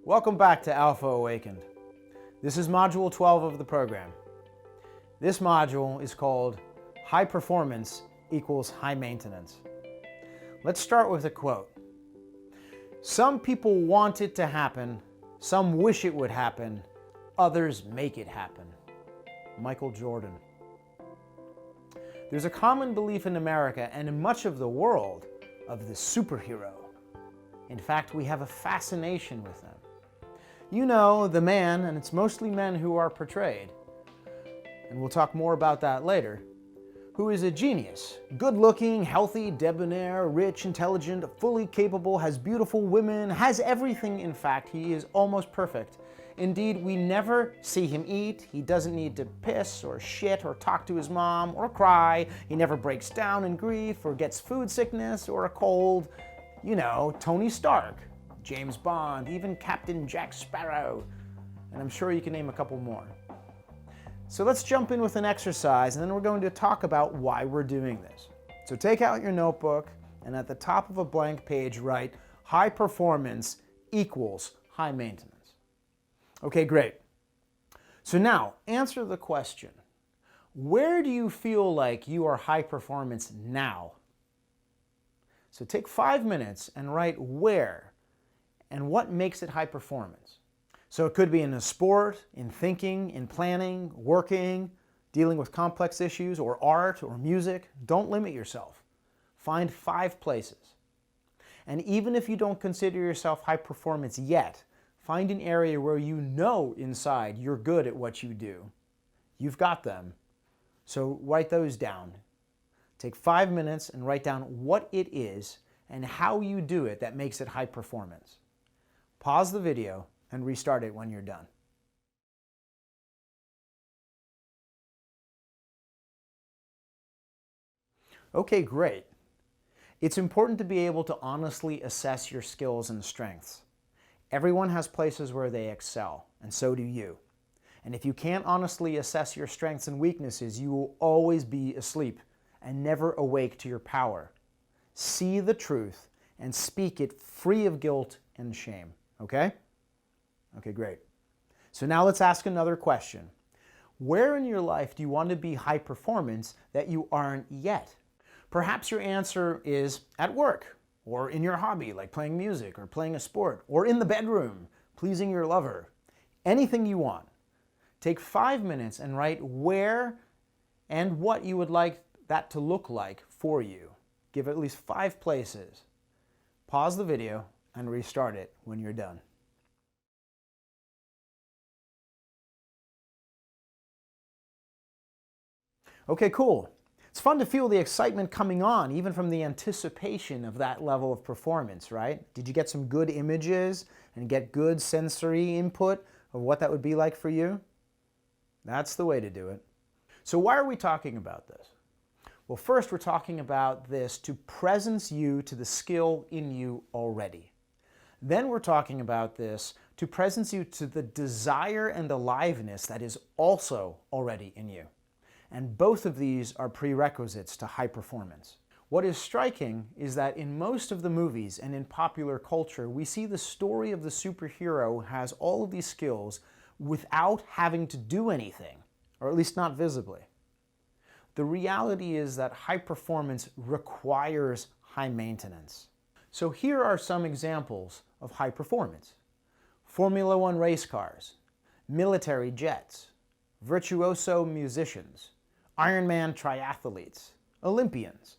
Welcome back to Alpha Awakened. This is Module 12 of the program. This module is called High Performance equals High Maintenance. Let's start with a quote. Some people want it to happen, some wish it would happen, others make it happen. Michael Jordan. There's a common belief in America and in much of the world of the superhero. In fact, we have a fascination with them. You know, the man, and it's mostly men who are portrayed, and we'll talk more about that later, who is a genius, good-looking, healthy, debonair, rich, intelligent, fully capable, has beautiful women, has everything. In fact, he is almost perfect. Indeed, we never see him eat. He doesn't need to piss or shit or talk to his mom or cry. He never breaks down in grief or gets food sickness or a cold. You know, Tony Stark, James Bond, even Captain Jack Sparrow, and I'm sure you can name a couple more. So let's jump in with an exercise, and then we're going to talk about why we're doing this. So take out your notebook, and at the top of a blank page write, high performance equals high maintenance. Okay, great. So now, answer the question, where do you feel like you are high performance now? So take 5 minutes and write where and what makes it high performance. So it could be in a sport, in thinking, in planning, working, dealing with complex issues, or art, or music. Don't limit yourself. Find 5 places. And even if you don't consider yourself high performance yet, find an area where you know inside you're good at what you do. You've got them. So write those down. Take 5 minutes and write down what it is and how you do it that makes it high performance. Pause the video and restart it when you're done. Okay, great. It's important to be able to honestly assess your skills and strengths. Everyone has places where they excel, and so do you. And if you can't honestly assess your strengths and weaknesses, you will always be asleep and never awake to your power. See the truth and speak it free of guilt and shame, okay? Okay, great. So now let's ask another question. Where in your life do you want to be high performance that you aren't yet? Perhaps your answer is at work, or in your hobby like playing music or playing a sport, or in the bedroom, pleasing your lover. Anything you want. Take 5 minutes and write where and what you would like that to look like for you. Give at least 5 places. Pause the video and restart it when you're done. Okay, cool. It's fun to feel the excitement coming on, even from the anticipation of that level of performance, right? Did you get some good images and get good sensory input of what that would be like for you? That's the way to do it. So why are we talking about this? Well, first we're talking about this to presence you to the skill in you already. Then we're talking about this to presence you to the desire and aliveness that is also already in you. And both of these are prerequisites to high performance. What is striking is that in most of the movies and in popular culture, we see the story of the superhero has all of these skills without having to do anything, or at least not visibly. The reality is that high performance requires high maintenance. So here are some examples of high performance. Formula One race cars, military jets, virtuoso musicians, Ironman triathletes, Olympians.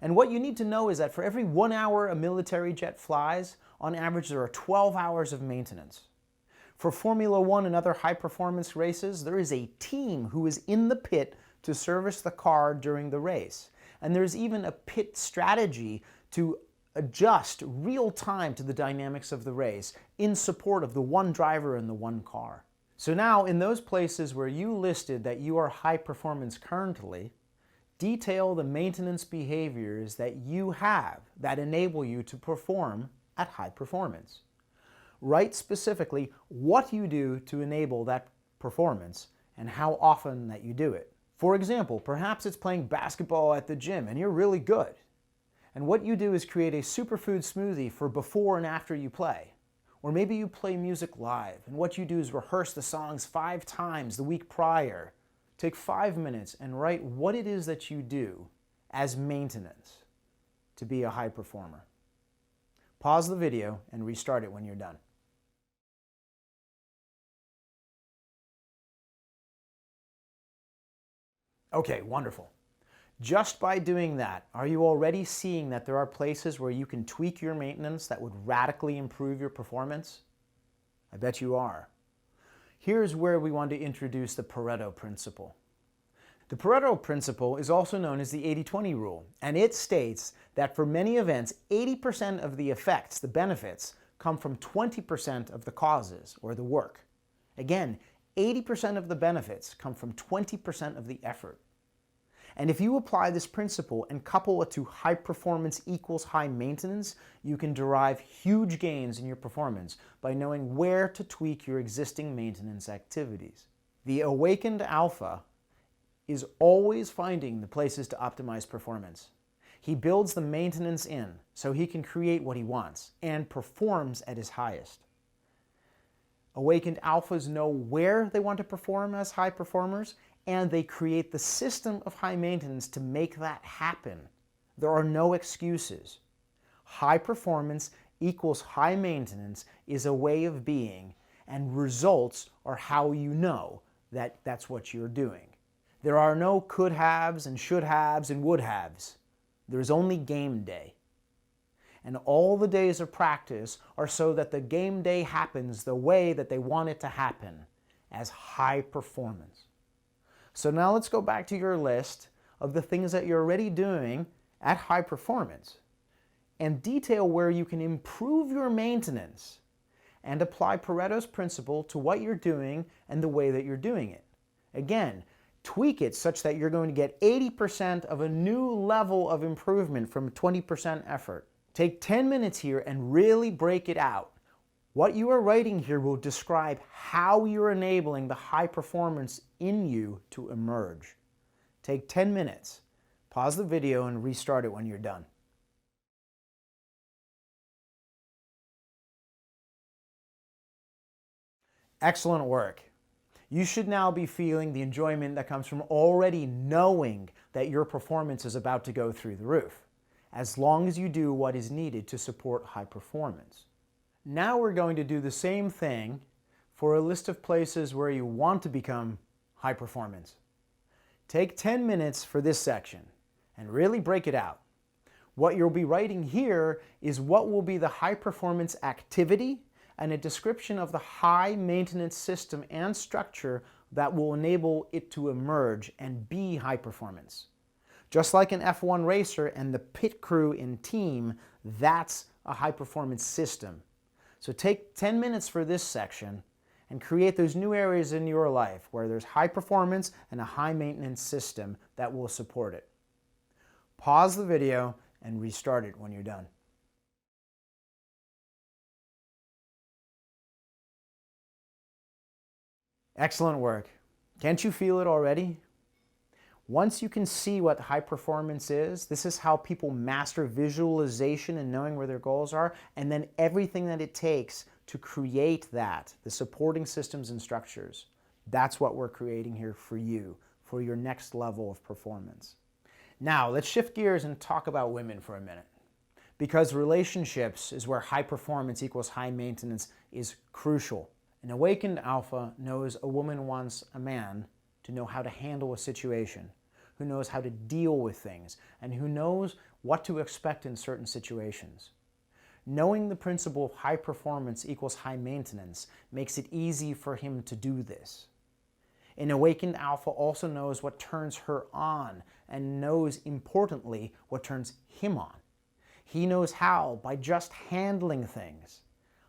And what you need to know is that for every 1 hour a military jet flies, on average there are 12 hours of maintenance. For Formula One and other high-performance races, there is a team who is in the pit to service the car during the race. And there's even a pit strategy to adjust real time to the dynamics of the race in support of the one driver and the one car. So now, in those places where you listed that you are high performance currently, detail the maintenance behaviors that you have that enable you to perform at high performance. Write specifically what you do to enable that performance and how often that you do it. For example, perhaps it's playing basketball at the gym and you're really good. And what you do is create a superfood smoothie for before and after you play. Or maybe you play music live, and what you do is rehearse the songs 5 times the week prior. Take 5 minutes and write what it is that you do as maintenance to be a high performer. Pause the video and restart it when you're done. Okay, wonderful. Just by doing that, are you already seeing that there are places where you can tweak your maintenance that would radically improve your performance? I bet you are. Here's where we want to introduce the Pareto Principle. The Pareto Principle is also known as the 80-20 rule, and it states that for many events, 80% of the effects, the benefits, come from 20% of the causes or the work. Again, 80% of the benefits come from 20% of the effort. And if you apply this principle and couple it to high performance equals high maintenance, you can derive huge gains in your performance by knowing where to tweak your existing maintenance activities. The awakened alpha is always finding the places to optimize performance. He builds the maintenance in so he can create what he wants and performs at his highest. Awakened alphas know where they want to perform as high performers, and they create the system of high maintenance to make that happen. There are no excuses. High performance equals high maintenance is a way of being, and results are how you know that that's what you're doing. There are no could-haves and should-haves and would-haves. There's only game day. And all the days of practice are so that the game day happens the way that they want it to happen, as high performance. So now let's go back to your list of the things that you're already doing at high performance and detail where you can improve your maintenance and apply Pareto's principle to what you're doing and the way that you're doing it. Again, tweak it such that you're going to get 80% of a new level of improvement from 20% effort. Take 10 minutes here and really break it out. What you are writing here will describe how you're enabling the high performance in you to emerge. Take 10 minutes, pause the video, and restart it when you're done. Excellent work. You should now be feeling the enjoyment that comes from already knowing that your performance is about to go through the roof, as long as you do what is needed to support high performance. Now we're going to do the same thing for a list of places where you want to become high performance. Take 10 minutes for this section and really break it out. What you'll be writing here is what will be the high performance activity and a description of the high maintenance system and structure that will enable it to emerge and be high performance. Just like an F1 racer and the pit crew in team, that's a high performance system. So take 10 minutes for this section and create those new areas in your life where there's high performance and a high maintenance system that will support it. Pause the video and restart it when you're done. Excellent work. Can't you feel it already? Once you can see what high performance is, this is how people master visualization and knowing where their goals are, and then everything that it takes to create that, the supporting systems and structures. That's what we're creating here for you, for your next level of performance. Now, let's shift gears and talk about women for a minute. Because relationships is where high performance equals high maintenance is crucial. An awakened alpha knows a woman wants a man to know how to handle a situation, who knows how to deal with things, and who knows what to expect in certain situations. Knowing the principle of high performance equals high maintenance makes it easy for him to do this. An awakened alpha also knows what turns her on and knows, importantly, what turns him on. He knows how, by just handling things,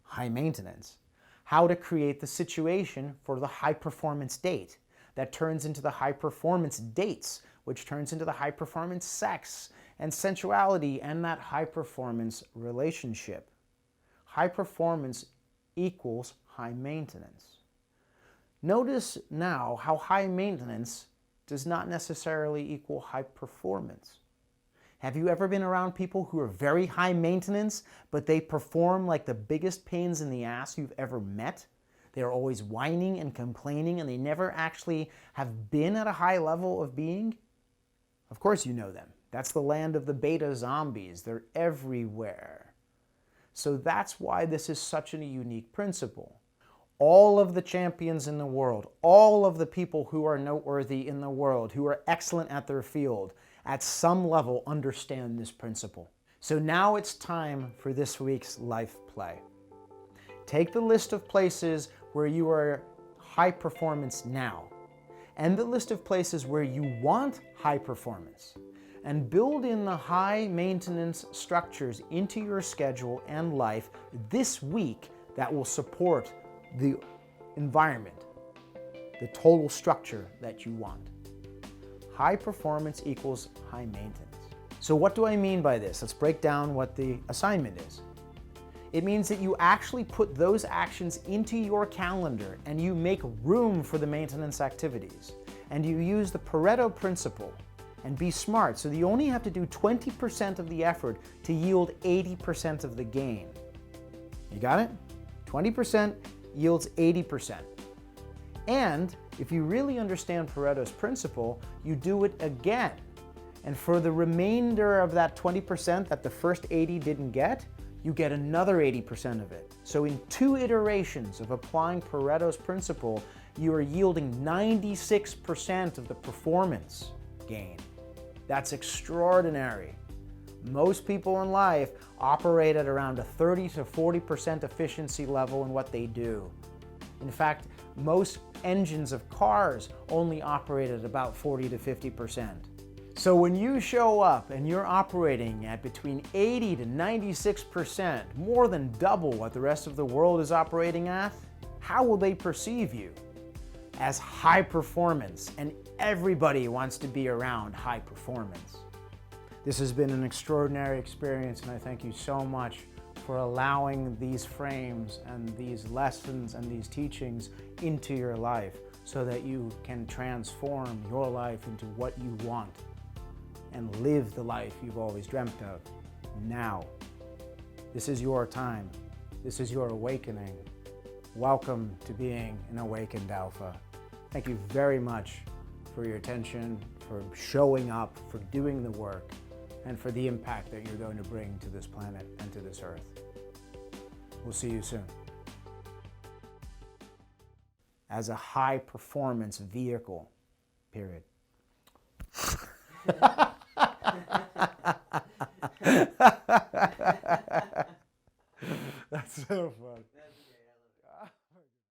high maintenance, how to create the situation for the high performance date that turns into the high performance dates, which turns into the high performance sex and sensuality and that high performance relationship. High performance equals high maintenance. Notice now how high maintenance does not necessarily equal high performance. Have you ever been around people who are very high maintenance, but they perform like the biggest pains in the ass you've ever met? They're always whining and complaining, and they never actually have been at a high level of being? Of course you know them. That's the land of the beta zombies. They're everywhere. So that's why this is such a unique principle. All of the champions in the world, all of the people who are noteworthy in the world, who are excellent at their field, at some level understand this principle. So now it's time for this week's life play. Take the list of places where you are high performance now, and the list of places where you want high performance, and build in the high maintenance structures into your schedule and life this week that will support the environment, the total structure that you want. High performance equals high maintenance. So what do I mean by this? Let's break down what the assignment is. It means that you actually put those actions into your calendar and you make room for the maintenance activities. And you use the Pareto Principle and be smart so that you only have to do 20% of the effort to yield 80% of the gain. You got it? 20% yields 80%. And if you really understand Pareto's principle, you do it again. And for the remainder of that 20% that the first 80 didn't get, you get another 80% of it. So in 2 iterations of applying Pareto's principle, you are yielding 96% of the performance gain. That's extraordinary. Most people in life operate at around a 30 to 40% efficiency level in what they do. In fact, most engines of cars only operate at about 40 to 50%. So when you show up and you're operating at between 80 to 96%, more than double what the rest of the world is operating at, how will they perceive you? As high performance, and everybody wants to be around high performance. This has been an extraordinary experience, and I thank you so much for allowing these frames and these lessons and these teachings into your life so that you can transform your life into what you want and live the life you've always dreamt of now. This is your time. This is your awakening. Welcome to being an awakened alpha. Thank you very much for your attention, for showing up, for doing the work, and for the impact that you're going to bring to this planet and to this earth. We'll see you soon. As a high performance vehicle, period. That's so fun.